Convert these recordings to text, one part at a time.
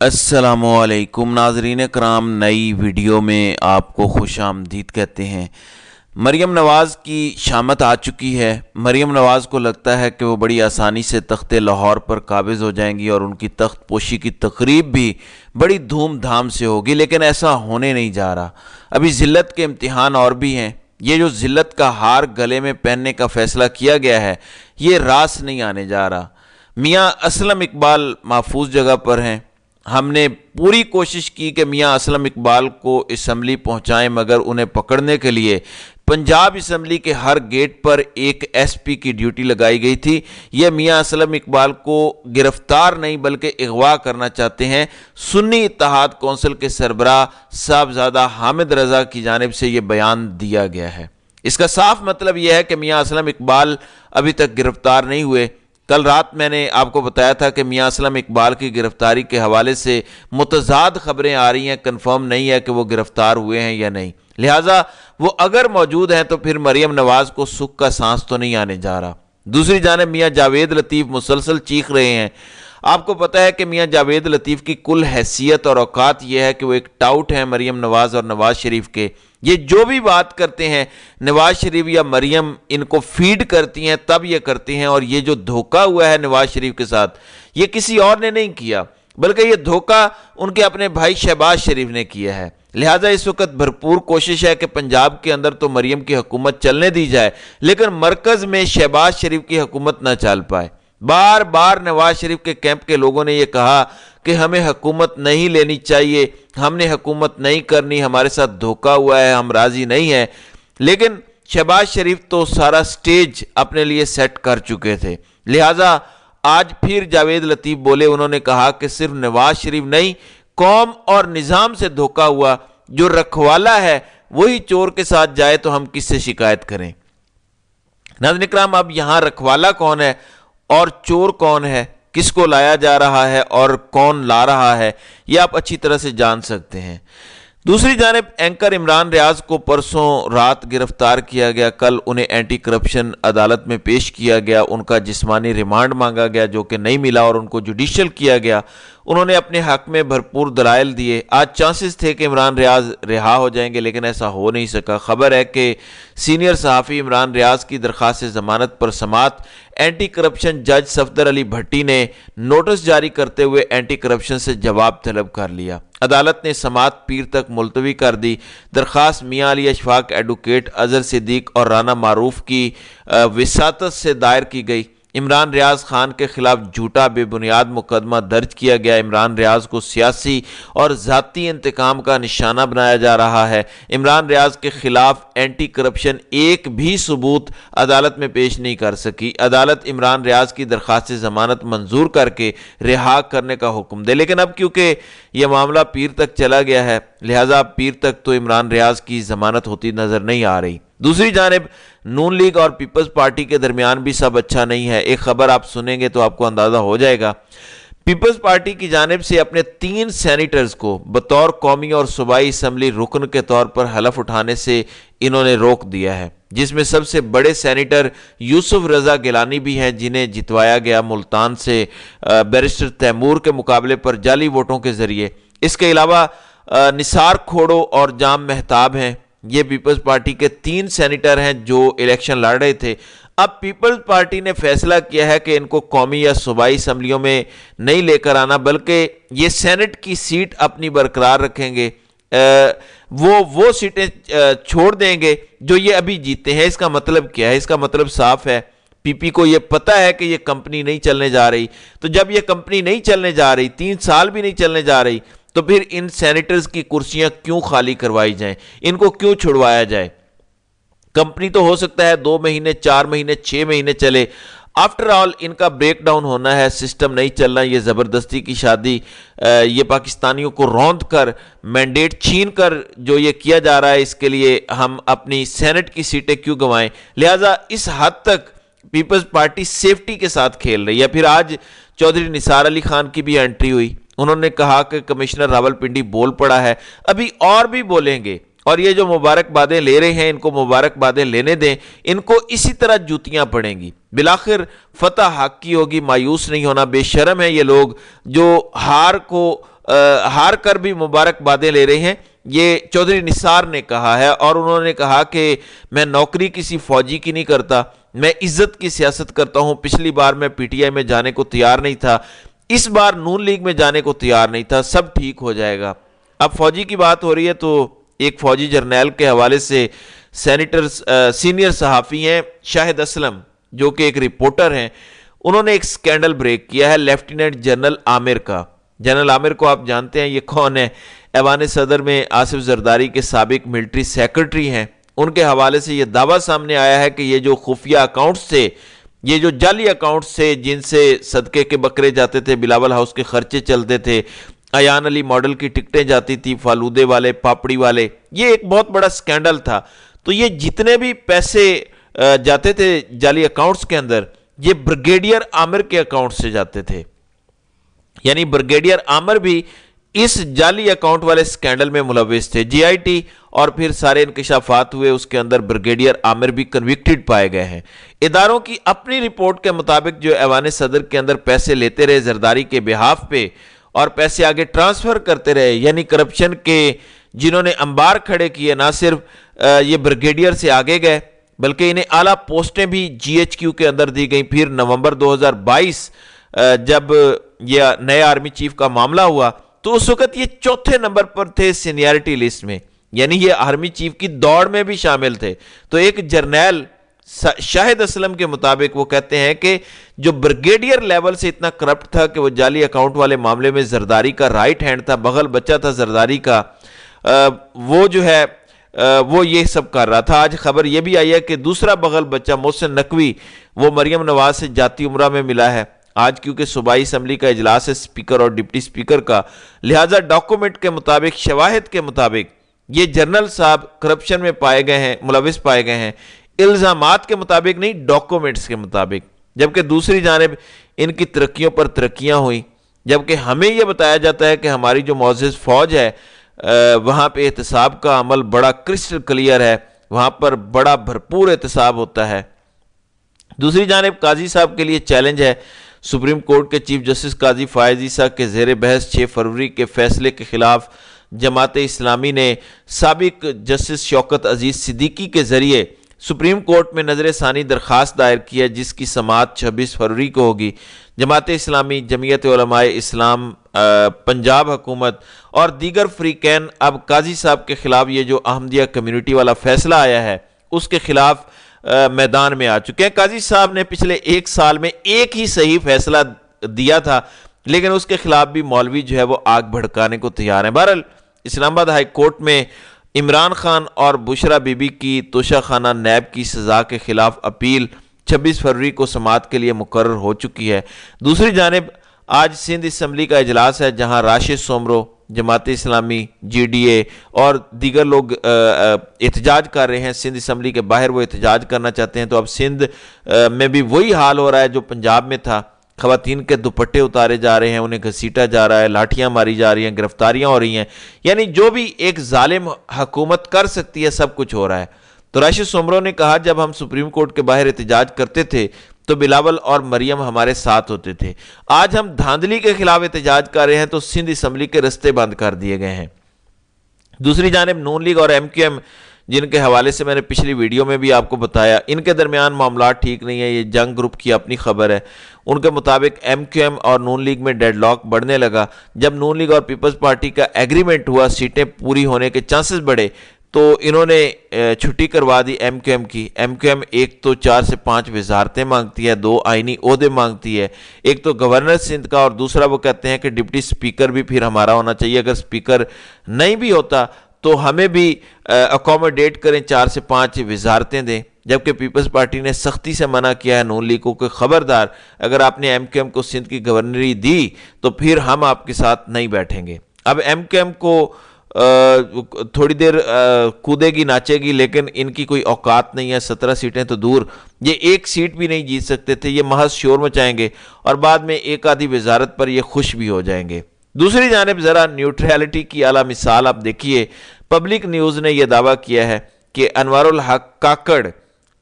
السلام علیکم ناظرین کرام، نئی ویڈیو میں آپ کو خوش آمدید کہتے ہیں۔ مریم نواز کی شامت آ چکی ہے۔ مریم نواز کو لگتا ہے کہ وہ بڑی آسانی سے تخت لاہور پر قابض ہو جائیں گی اور ان کی تخت پوشی کی تقریب بھی بڑی دھوم دھام سے ہوگی، لیکن ایسا ہونے نہیں جا رہا۔ ابھی ذلت کے امتحان اور بھی ہیں۔ یہ جو ذلت کا ہار گلے میں پہننے کا فیصلہ کیا گیا ہے، یہ راس نہیں آنے جا رہا۔ میاں اسلم اقبال محفوظ جگہ پر ہیں۔ ہم نے پوری کوشش کی کہ میاں اسلم اقبال کو اسمبلی پہنچائیں، مگر انہیں پکڑنے کے لیے پنجاب اسمبلی کے ہر گیٹ پر ایک ایس پی کی ڈیوٹی لگائی گئی تھی۔ یہ میاں اسلم اقبال کو گرفتار نہیں بلکہ اغوا کرنا چاہتے ہیں۔ سنی اتحاد کونسل کے سربراہ صاحبزادہ حامد رضا کی جانب سے یہ بیان دیا گیا ہے۔ اس کا صاف مطلب یہ ہے کہ میاں اسلم اقبال ابھی تک گرفتار نہیں ہوئے۔ کل رات میں نے آپ کو بتایا تھا کہ میاں اسلم اقبال کی گرفتاری کے حوالے سے متضاد خبریں آ رہی ہیں، کنفرم نہیں ہے کہ وہ گرفتار ہوئے ہیں یا نہیں، لہٰذا وہ اگر موجود ہیں تو پھر مریم نواز کو سکھ کا سانس تو نہیں آنے جا رہا۔ دوسری جانب میاں جاوید لطیف مسلسل چیخ رہے ہیں۔ آپ کو پتہ ہے کہ میاں جاوید لطیف کی کل حیثیت اور اوقات یہ ہے کہ وہ ایک ٹاؤٹ ہیں مریم نواز اور نواز شریف کے۔ یہ جو بھی بات کرتے ہیں نواز شریف یا مریم ان کو فیڈ کرتی ہیں، تب یہ کرتے ہیں، اور یہ جو دھوکہ ہوا ہے نواز شریف کے ساتھ، یہ کسی اور نے نہیں کیا بلکہ یہ دھوکہ ان کے اپنے بھائی شہباز شریف نے کیا ہے۔ لہٰذا اس وقت بھرپور کوشش ہے کہ پنجاب کے اندر تو مریم کی حکومت چلنے دی جائے، لیکن مرکز میں شہباز شریف کی حکومت نہ چل پائے۔ بار بار نواز شریف کے کیمپ کے لوگوں نے یہ کہا کہ ہمیں حکومت نہیں لینی چاہیے، ہم نے حکومت نہیں کرنی، ہمارے ساتھ دھوکہ ہوا ہے، ہم راضی نہیں ہیں، لیکن شہباز شریف تو سارا سٹیج اپنے لیے سیٹ کر چکے تھے۔ لہٰذا آج پھر جاوید لطیف بولے، انہوں نے کہا کہ صرف نواز شریف نہیں، قوم اور نظام سے دھوکہ ہوا، جو رکھوالا ہے وہی چور کے ساتھ جائے تو ہم کس سے شکایت کریں۔ ناظرین کرام، اب یہاں رکھوالا کون ہے اور چور کون ہے، کس کو لایا جا رہا ہے اور کون لا رہا ہے، یہ آپ اچھی طرح سے جان سکتے ہیں۔ دوسری جانب اینکر عمران ریاض کو پرسوں رات گرفتار کیا گیا، کل انہیں اینٹی کرپشن عدالت میں پیش کیا گیا، ان کا جسمانی ریمانڈ مانگا گیا جو کہ نہیں ملا اور ان کو جوڈیشل کیا گیا۔ انہوں نے اپنے حق میں بھرپور دلائل دیے۔ آج چانسز تھے کہ عمران ریاض رہا ہو جائیں گے، لیکن ایسا ہو نہیں سکا۔ خبر ہے کہ سینئر صحافی عمران ریاض کی درخواست ضمانت پر سماعت اینٹی کرپشن جج صفدر علی بھٹی نے نوٹس جاری کرتے ہوئے اینٹی کرپشن سے جواب طلب کر لیا۔ عدالت نے سماعت پیر تک ملتوی کر دی۔ درخواست میاں علی اشفاق ایڈوکیٹ اظہر صدیق اور رانا معروف کی وساطت سے دائر کی گئی۔ عمران ریاض خان کے خلاف جھوٹا بے بنیاد مقدمہ درج کیا گیا۔ عمران ریاض کو سیاسی اور ذاتی انتقام کا نشانہ بنایا جا رہا ہے۔ عمران ریاض کے خلاف اینٹی کرپشن ایک بھی ثبوت عدالت میں پیش نہیں کر سکی۔ عدالت عمران ریاض کی درخواست ضمانت منظور کر کے رہا کرنے کا حکم دے، لیکن اب کیونکہ یہ معاملہ پیر تک چلا گیا ہے، لہٰذا پیر تک تو عمران ریاض کی ضمانت ہوتی نظر نہیں آ رہی۔ دوسری جانب نون لیگ اور پیپلز پارٹی کے درمیان بھی سب اچھا نہیں ہے۔ ایک خبر آپ سنیں گے تو آپ کو اندازہ ہو جائے گا۔ پیپلز پارٹی کی جانب سے اپنے 3 سینیٹرز کو بطور قومی اور صوبائی اسمبلی رکن کے طور پر حلف اٹھانے سے انہوں نے روک دیا ہے، جس میں سب سے بڑے سینیٹر یوسف رضا گیلانی بھی ہیں، جنہیں جتوایا گیا ملتان سے بیرسٹر تیمور کے مقابلے پر جعلی ووٹوں کے ذریعے۔ اس کے علاوہ نثار کھوڑو اور جام مہتاب ہیں۔ یہ پیپلز پارٹی کے 3 سینیٹر ہیں جو الیکشن لڑ رہے تھے۔ اب پیپلز پارٹی نے فیصلہ کیا ہے کہ ان کو قومی یا صوبائی اسمبلیوں میں نہیں لے کر آنا، بلکہ یہ سینٹ کی سیٹ اپنی برقرار رکھیں گے۔ وہ سیٹیں چھوڑ دیں گے جو یہ ابھی جیتے ہیں۔ اس کا مطلب کیا ہے؟ اس کا مطلب صاف ہے، پی پی کو یہ پتہ ہے کہ یہ کمپنی نہیں چلنے جا رہی، تو جب یہ کمپنی نہیں چلنے جا رہی، 3 سال بھی نہیں چلنے جا رہی، تو پھر ان سینیٹرز کی کرسیاں کیوں خالی کروائی جائیں، ان کو کیوں چھڑوایا جائے؟ کمپنی تو ہو سکتا ہے 2 مہینے، 4 مہینے، 6 مہینے چلے، آفٹر آل ان کا بریک ڈاؤن ہونا ہے، سسٹم نہیں چلنا۔ یہ زبردستی کی شادی، یہ پاکستانیوں کو روند کر مینڈیٹ چھین کر جو یہ کیا جا رہا ہے، اس کے لیے ہم اپنی سینٹ کی سیٹیں کیوں گنوائیں؟ لہٰذا اس حد تک پیپلز پارٹی سیفٹی کے ساتھ کھیل رہی ہے۔ پھر آج چودھری نثار علی خان کی بھی انٹری ہوئی۔ انہوں نے کہا کہ کمشنر راولپنڈی بول پڑا ہے، ابھی اور بھی بولیں گے، اور یہ جو مبارکبادیں لے رہے ہیں ان کو مبارکبادیں لینے دیں، ان کو اسی طرح جوتیاں پڑیں گی، بالآخر فتح حق کی ہوگی، مایوس نہیں ہونا۔ بے شرم ہے یہ لوگ جو ہار کو ہار کر بھی مبارکبادیں لے رہے ہیں. یہ چودھری نثار نے کہا ہے اور انہوں نے کہا کہ میں نوکری کسی فوجی کی نہیں کرتا, میں عزت کی سیاست کرتا ہوں. پچھلی بار میں پی ٹی آئی میں جانے کو تیار نہیں تھا, اس بار نون لیگ میں جانے کو تیار نہیں تھا, سب ٹھیک ہو جائے گا. اب فوجی کی بات ہو رہی ہے تو ایک فوجی جرنیل کے حوالے سے سینئر صحافی ہیں شاہد اسلم, جو کہ ایک رپورٹر ہیں, انہوں نے ایک سکینڈل بریک کیا ہے لیفٹیننٹ جنرل عامر کا. جنرل عامر کو آپ جانتے ہیں, یہ کون ہے؟ ایوان صدر میں آصف زرداری کے سابق ملٹری سیکرٹری ہیں. ان کے حوالے سے یہ دعویٰ سامنے آیا ہے کہ یہ جو خفیہ اکاؤنٹس تھے, یہ جو جعلی اکاؤنٹس تھے جن سے صدقے کے بکرے جاتے تھے, بلاول ہاؤس کے خرچے چلتے تھے, ایان علی ماڈل کی ٹکٹیں جاتی تھی, فالودے والے, پاپڑی والے, یہ ایک بہت بڑا سکینڈل تھا. تو یہ جتنے بھی پیسے جاتے تھے جعلی اکاؤنٹس کے اندر, یہ بریگیڈیئر عامر کے اکاؤنٹ سے جاتے تھے. یعنی بریگیڈیئر عامر بھی اس جعلی اکاؤنٹ والے سکینڈل میں ملوث تھے. جی آئی ٹی اور پھر سارے انکشافات ہوئے, اس کے اندر بریگیڈیئر عامر بھی کنوکٹڈ پائے گئے ہیں. اداروں کی اپنی رپورٹ کے مطابق جو ایوان صدر کے اندر پیسے لیتے رہے زرداری کے بہاف پہ اور پیسے آگے ٹرانسفر کرتے رہے, یعنی کرپشن کے جنہوں نے انبار کھڑے کیے, نہ صرف یہ بریگیڈیئر سے آگے گئے بلکہ انہیں اعلیٰ پوسٹیں بھی جی ایچ کیو کے اندر دی گئیں. پھر نومبر 2022 جب یہ نئے آرمی چیف کا معاملہ ہوا تو اس وقت یہ چوتھے نمبر پر تھے سینیارٹی لسٹ میں, یعنی یہ آرمی چیف کی دوڑ میں بھی شامل تھے. تو ایک جرنیل شاہد اسلم کے مطابق وہ کہتے ہیں کہ جو بریگیڈیئر لیول سے اتنا کرپٹ تھا کہ وہ جعلی اکاؤنٹ والے معاملے میں زرداری کا رائٹ ہینڈ تھا, بغل بچہ تھا زرداری کا, وہ جو ہے وہ یہ سب کر رہا تھا. آج خبر یہ بھی آئی ہے کہ دوسرا بغل بچہ محسن نقوی وہ مریم نواز سے جاتی عمرہ میں ملا ہے. آج کیونکہ صوبائی اسمبلی کا اجلاس ہے سپیکر اور ڈپٹی سپیکر کا, لہٰذا ڈاکومنٹ کے مطابق, شواہد کے مطابق یہ جنرل صاحب کرپشن میں پائے گئے ہیں, ملوث پائے گئے ہیں, الزامات کے مطابق نہیں, ڈاکومنٹس کے مطابق. جبکہ دوسری جانب ان کی ترقیوں پر ترقیاں ہوئیں, جبکہ ہمیں یہ بتایا جاتا ہے کہ ہماری جو معزز فوج ہے وہاں پہ احتساب کا عمل بڑا کرسٹل کلیئر ہے, وہاں پر بڑا بھرپور احتساب ہوتا ہے. دوسری جانب قاضی صاحب کے لیے چیلنج ہے. سپریم کورٹ کے چیف جسٹس قاضی فائز عیسیٰ کے زیر بحث 6 فروری کے فیصلے کے خلاف جماعت اسلامی نے سابق جسٹس شوکت عزیز صدیقی کے ذریعے سپریم کورٹ میں نظر ثانی درخواست دائر کی ہے, جس کی سماعت 26 فروری کو ہوگی. جماعت اسلامی, جمعیت علماء اسلام, پنجاب حکومت اور دیگر فریقین اب قاضی صاحب کے خلاف یہ جو احمدیہ کمیونٹی والا فیصلہ آیا ہے اس کے خلاف میدان میں آ چکے ہیں. قاضی صاحب نے پچھلے 1 سال میں ایک ہی صحیح فیصلہ دیا تھا, لیکن اس کے خلاف بھی مولوی جو ہے وہ آگ بھڑکانے کو تیار ہیں. بہرحال اسلام آباد ہائی کورٹ میں عمران خان اور بشرا بی بی کی توشہ خانہ نیب کی سزا کے خلاف اپیل 26 فروری کو سماعت کے لیے مقرر ہو چکی ہے. دوسری جانب آج سندھ اسمبلی کا اجلاس ہے جہاں Rashid Soomro, Jamaat Islami, G D A اور دیگر لوگ احتجاج کر رہے ہیں. سندھ اسمبلی کے باہر وہ احتجاج کرنا چاہتے ہیں. تو اب سندھ میں بھی وہی حال ہو رہا ہے جو پنجاب میں تھا. خواتین کے دوپٹے اتارے جا رہے ہیں, انہیں گھسیٹا جا رہا ہے, لاٹھیاں ماری جا رہی ہیں, گرفتاریاں ہو رہی ہیں, یعنی جو بھی ایک ظالم حکومت کر سکتی ہے سب کچھ ہو رہا ہے. تو راشد سومرو نے کہا جب ہم سپریم کورٹ کے باہر احتجاج کرتے تھے تو بلاول اور مریم ہمارے ساتھ ہوتے تھے, آج ہم دھاندلی کے خلاف احتجاج کر رہے ہیں تو سندھ اسمبلی کے رستے بند کر دیے گئے ہیں. دوسری جانب نون لیگ اور ایم کیو ایم, جن کے حوالے سے میں نے پچھلی ویڈیو میں بھی آپ کو بتایا, ان کے درمیان معاملات ٹھیک نہیں ہے. یہ جنگ گروپ کی اپنی خبر ہے. ان کے مطابق ایم کیو ایم اور نون لیگ میں ڈیڈ لاک بڑھنے لگا. جب نون لیگ اور پیپلز پارٹی کا ایگریمنٹ ہوا, سیٹیں پوری ہونے کے چانسز بڑھے, تو انہوں نے چھٹی کروا دی ایم کیو ایم کی. ایم کیو ایم ایک تو 4 سے 5 وزارتیں مانگتی ہے, 2 آئینی عہدے مانگتی ہے, ایک تو گورنر سندھ کا, اور دوسرا وہ کہتے ہیں کہ ڈپٹی سپیکر بھی پھر ہمارا ہونا چاہیے. اگر سپیکر نہیں بھی ہوتا تو ہمیں بھی اکوموڈیٹ کریں, 4 سے 5 وزارتیں دیں. جبکہ پیپلز پارٹی نے سختی سے منع کیا ہے نون لیگ کو کہ خبردار, اگر آپ نے ایم کیو ایم کو سندھ کی گورنری دی تو پھر ہم آپ کے ساتھ نہیں بیٹھیں گے. اب ایم کیو ایم کو تھوڑی دیر کودے گی ناچے گی, لیکن ان کی کوئی اوقات نہیں ہے. 17 سیٹیں تو دور, یہ ایک سیٹ بھی نہیں جیت سکتے تھے. یہ محض شور مچائیں گے اور بعد میں ایک آدھی وزارت پر یہ خوش بھی ہو جائیں گے. دوسری جانب ذرا نیوٹریلٹی کی اعلیٰ مثال آپ دیکھیے. پبلک نیوز نے یہ دعویٰ کیا ہے کہ انوار الحق کاکڑ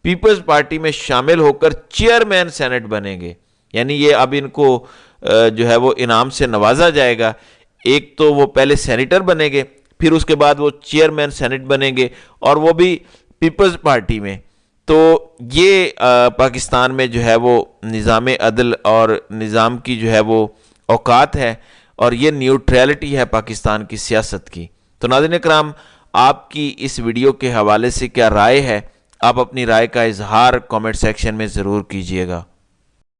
پیپلز پارٹی میں شامل ہو کر چیئرمین سینٹ بنیں گے, یعنی یہ اب ان کو جو ہے وہ انعام سے نوازا جائے گا. ایک تو وہ پہلے سینیٹر بنیں گے، پھر اس کے بعد وہ چیئرمین سینٹ بنیں گے، اور وہ بھی پیپلز پارٹی میں۔ تو یہ پاکستان میں جو ہے وہ نظام عدل اور نظام کی جو ہے وہ اوقات ہے، اور یہ نیوٹریلٹی ہے پاکستان کی سیاست کی۔ تو ناظرین اکرام، آپ کی اس ویڈیو کے حوالے سے کیا رائے ہے؟ آپ اپنی رائے کا اظہار کامنٹ سیکشن میں ضرور کیجیے گا۔